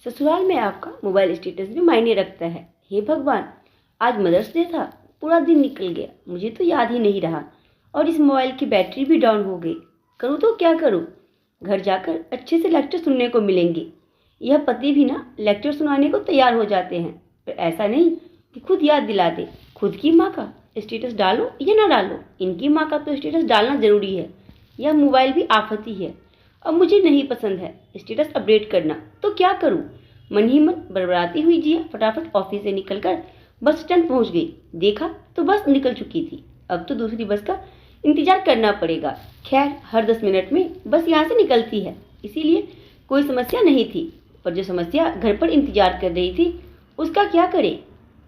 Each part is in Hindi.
ससुराल में आपका मोबाइल स्टेटस भी मायने रखता है। हे भगवान, आज मदर्स डे था, पूरा दिन निकल गया, मुझे तो याद ही नहीं रहा और इस मोबाइल की बैटरी भी डाउन हो गई। करूँ तो क्या करूँ? घर जाकर अच्छे से लेक्चर सुनने को मिलेंगे। यह पति भी ना लेक्चर सुनाने को तैयार हो जाते हैं, पर ऐसा नहीं कि खुद याद दिला दे। खुद की माँ का स्टेटस डालो या ना डालो, इनकी माँ का तो स्टेटस डालना जरूरी है। यह मोबाइल भी आफत ही है। अब मुझे नहीं पसंद है स्टेटस अपडेट करना, तो क्या करूं? मन ही मन बड़बड़ाती हुई जिया फटाफट ऑफिस से निकलकर बस स्टैंड पहुंच गई। देखा तो बस निकल चुकी थी। अब तो दूसरी बस का इंतजार करना पड़ेगा। खैर, हर 10 मिनट में बस यहाँ से निकलती है, इसीलिए कोई समस्या नहीं थी। पर जो समस्या घर पर इंतजार कर रही थी, उसका क्या करे?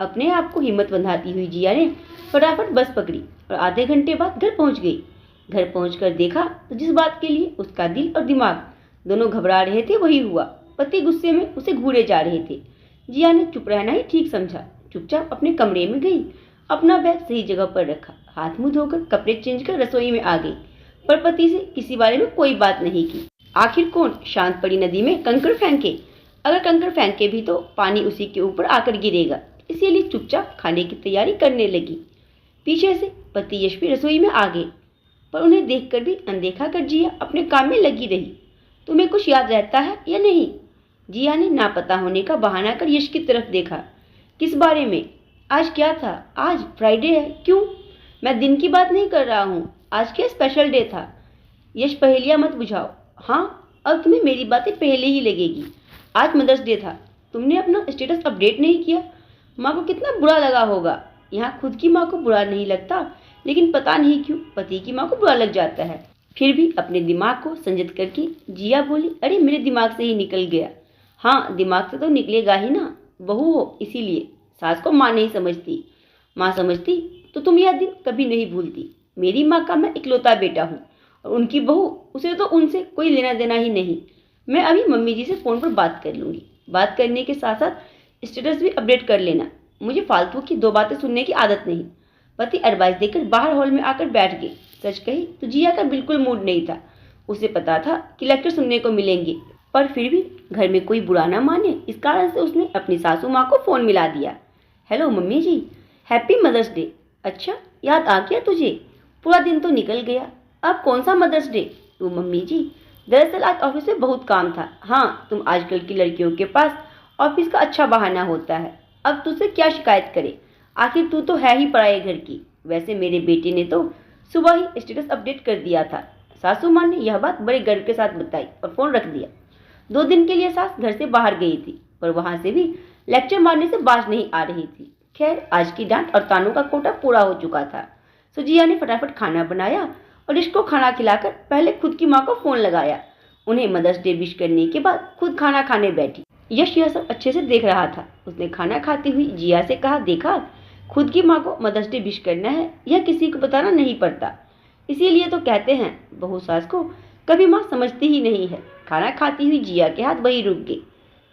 अपने आप को हिम्मत बंधाती हुई जिया ने फटाफट बस पकड़ी और आधे घंटे बाद घर पहुंच गई। घर पहुंचकर देखा तो जिस बात के लिए उसका दिल और दिमाग दोनों घबरा रहे थे वही हुआ। पति गुस्से में उसे घूरे जा रहे थे। जिया ने चुप रहना ही ठीक समझा। चुपचाप अपने कमरे में गई, अपना बैग सही जगह पर रखा, हाथ मुंह धोकर कपड़े चेंज कर रसोई में आ गई, पर पति से किसी बारे में कोई बात नहीं की। आखिर कौन शांत पड़ी नदी में कंकड़ फेंके? अगर कंकड़ फेंके भी तो पानी उसी के ऊपर आकर गिरेगा, इसीलिए चुपचाप खाने की तैयारी करने लगी। पीछे से पति यश भी रसोई में आ गए, पर उन्हें देखकर भी अनदेखा कर जिया अपने काम में लगी रही। तुम्हें कुछ याद रहता है या नहीं? जिया ने नापता होने का बहाना कर यश की तरफ देखा। किस बारे में? आज क्या था? आज फ्राइडे है। क्यों? मैं दिन की बात नहीं कर रहा हूँ, आज क्या स्पेशल डे था? यश, पहेलियां मत बुझाओ। हाँ, अब तुम्हें मेरी बातें पहले ही लगेगी। आज मदर्स डे था, तुमने अपना स्टेटस अपडेट नहीं किया। माँ को कितना बुरा लगा होगा। यहाँ खुद की माँ को बुरा नहीं लगता, लेकिन पता नहीं क्यों पति की माँ को बुरा लग जाता है। फिर भी अपने दिमाग को संयत करके जिया बोली, अरे मेरे दिमाग से ही निकल गया। हाँ, दिमाग से तो निकलेगा ही ना, बहू हो इसीलिए। सास को माँ नहीं समझती, माँ समझती तो तुम यह दिन कभी नहीं भूलती। मेरी माँ का मैं इकलौता बेटा हूँ और उनकी बहू, उसे तो उनसे कोई लेना देना ही नहीं। मैं अभी मम्मी जी से फ़ोन पर बात कर लूँगी। बात करने के साथ साथ स्टेटस भी अपडेट कर लेना। मुझे फालतू की 2 बातें सुनने की आदत नहीं। पति एडवाइस देकर बाहर हॉल में आकर बैठ गई। सच कही तो जिया का बिल्कुल मूड नहीं था। उसे पता था कि लेक्चर सुनने को मिलेंगे, पर फिर भी घर में कोई बुरा ना माने, इस कारण से उसने अपनी सासू माँ को फ़ोन मिला दिया। हेलो मम्मी जी, हैप्पी मदर्स डे। अच्छा, याद आ गया तुझे? पूरा दिन तो निकल गया, अब कौन सा मदर्स डे? तू मम्मी जी, दरअसल आज ऑफिस में बहुत काम था। हाँ, तुम आजकल की लड़कियों के पास ऑफिस का अच्छा बहाना होता है। अब तुझसे क्या शिकायत करे, आखिर तू तो है ही पराये घर की। वैसे मेरे बेटे ने तो सुबह ही स्टेटस अपडेट कर दिया था। सासू माँ ने यह बात बड़े गर्व के साथ बताई और फोन रख दिया। 2 दिन के लिए सास घर से बाहर गई थी, पर वहां से भी लेक्चर मारने से बाज नहीं आ रही थी। खैर, आज की डांट और तानों का कोटा पूरा हो चुका था। सो जिया ने फटाफट खाना बनाया और इसको खाना खिलाकर पहले खुद की माँ को फोन लगाया। उन्हें मदर्स डे विश करने के बाद खुद खाना खाने बैठी। यश यह सब अच्छे से देख रहा था। उसने खाना खाती हुई जिया से कहा, देखा, खुद की माँ को मदर्स डे विश करना है, यह किसी को बताना नहीं पड़ता। इसीलिए तो कहते हैं बहू सास को कभी माँ समझती ही नहीं है। खाना खाती हुई जिया के हाथ वही रुक गई।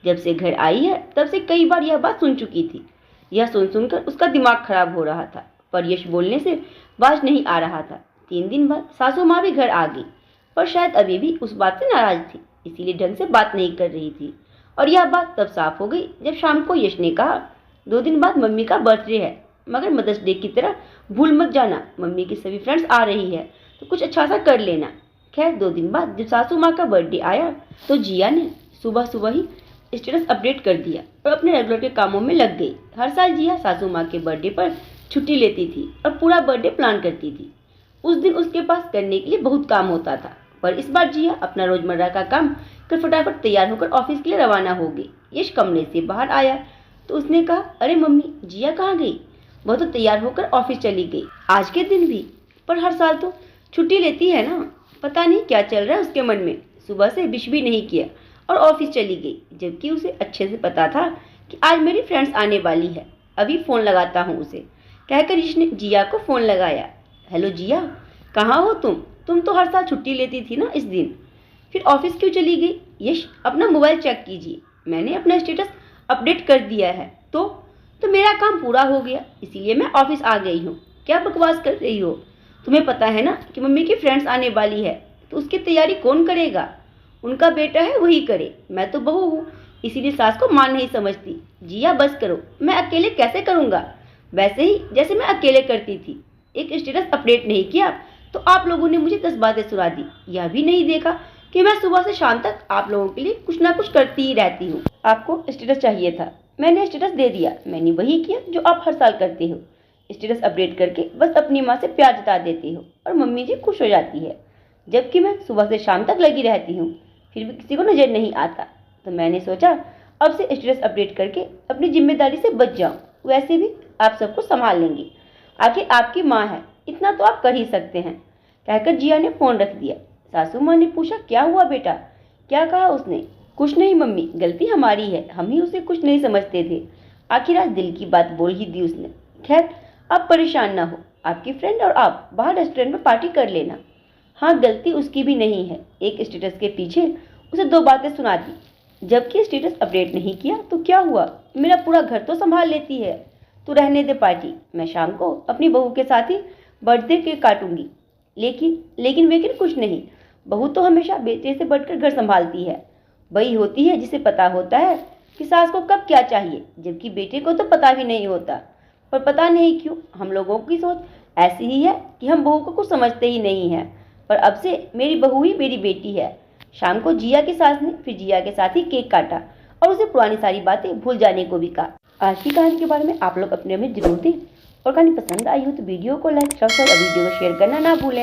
जब से घर आई है तब से कई बार यह बात सुन चुकी थी। यह सुन सुनकर उसका दिमाग खराब हो रहा था, पर यश बोलने से बाज नहीं आ रहा था। 3 दिन बाद सासू माँ भी घर आ गई, पर शायद अभी भी उस बात से नाराज थी, इसीलिए ढंग से बात नहीं कर रही थी। और यह बात तब साफ हो गई जब शाम को यश ने कहा, 2 दिन बाद मम्मी का बर्थडे है, मगर मदर्स डे की तरह भूल मत जाना। मम्मी की सभी फ्रेंड्स आ रही है तो कुछ अच्छा सा कर लेना। खैर, 2 दिन बाद जब सासू माँ का बर्थडे आया तो जिया ने सुबह सुबह ही स्टेटस अपडेट कर दिया और अपने रेगुलर के कामों में लग गई। हर साल जिया सासू माँ के बर्थडे पर छुट्टी लेती थी और पूरा बर्थडे प्लान करती थी। उस दिन उसके पास करने के लिए बहुत काम होता था, पर इस बार जिया अपना रोजमर्रा का काम कर फटाफट तैयार होकर ऑफिस के लिए रवाना हो गई। यश कमरे से बाहर आया तो उसने कहा, अरे मम्मी, जिया कहाँ गई? वह तो तैयार होकर ऑफिस चली गई, आज के दिन भी। पर हर साल तो छुट्टी लेती है ना, पता नहीं क्या चल रहा है उसके मन में। सुबह से विश भी नहीं किया और ऑफिस चली गई, जबकि उसे अच्छे से पता था कि आज मेरी फ्रेंड्स आने वाली है। अभी फ़ोन लगाता हूँ उसे, कहकर यश ने जिया को फ़ोन लगाया। हेलो जिया, कहाँ हो तुम? तो हर साल छुट्टी लेती थी ना इस दिन, फिर ऑफिस क्यों चली गई? यश, अपना मोबाइल चेक कीजिए, मैंने अपना स्टेटस अपडेट कर दिया है। तो मेरा काम पूरा हो गया, इसीलिए मैं ऑफिस आ गई हूँ। क्या बकवास कर रही हो? तुम्हें पता है ना कि मम्मी की फ्रेंड्स आने वाली है, तो उसकी तैयारी कौन करेगा? उनका बेटा है वही करे, मैं तो बहू हूँ, इसीलिए सास को मां नहीं समझती। जिया बस करो, मैं अकेले कैसे करूँगा? वैसे ही जैसे मैं अकेले करती थी। एक स्टेटस अपडेट नहीं किया तो आप लोगों ने मुझे 10 बातें सुना दी। यह भी नहीं देखा कि मैं सुबह से शाम तक आप लोगों के लिए कुछ ना कुछ करती ही रहती हूँ। आपको स्टेटस चाहिए था, मैंने स्टेटस दे दिया। मैंने वही किया जो आप हर साल करते हो। स्टेटस अपडेट करके बस अपनी माँ से प्यार जता देते हो और मम्मी जी खुश हो जाती है, जबकि मैं सुबह से शाम तक लगी रहती हूँ, फिर भी किसी को नजर नहीं आता। तो मैंने सोचा अब से स्टेटस अपडेट करके अपनी जिम्मेदारी से बच जाऊं। वैसे भी आप सबको संभाल लेंगी, आखिर आपकी माँ है, इतना तो आप कर ही सकते हैं। कहकर जिया ने फोन रख दिया। सासू माँ ने पूछा, क्या हुआ बेटा? क्या कहा उसने? कुछ नहीं मम्मी, गलती हमारी है, हम ही उसे कुछ नहीं समझते थे। आखिर आज दिल की बात बोल ही दी उसने। खैर आप परेशान ना हो, आपकी फ्रेंड और आप बाहर रेस्टोरेंट में पार्टी कर लेना। हाँ, गलती उसकी भी नहीं है, एक स्टेटस के पीछे उसे 2 बातें सुना दी, जबकि स्टेटस अपडेट नहीं किया तो क्या हुआ? मेरा पूरा घर तो संभाल लेती है। तू रहने दे पार्टी, मैं शाम को अपनी बहू के साथ ही बर्थडे केक काटूंगी। लेकिन कुछ नहीं, बहू तो हमेशा बेटे से बढ़कर घर संभालती है। वही होती है जिसे पता होता है कि सास को कब क्या चाहिए, जबकि बेटे को तो पता भी नहीं होता। पर पता नहीं क्यों हम लोगों की सोच ऐसी ही है कि हम बहू को कुछ समझते ही नहीं हैं। पर अब से मेरी बहू ही मेरी बेटी है। शाम को जिया की सास ने फिर जिया के साथ ही केक काटा और उसे पुरानी सारी बातें भूल जाने को भी कहा। आज की कहानी के बारे में आप लोग अपने में जरूर दें और कहानी पसंद आई हो तो वीडियो को लाइक और वीडियो को शेयर करना ना भूलें।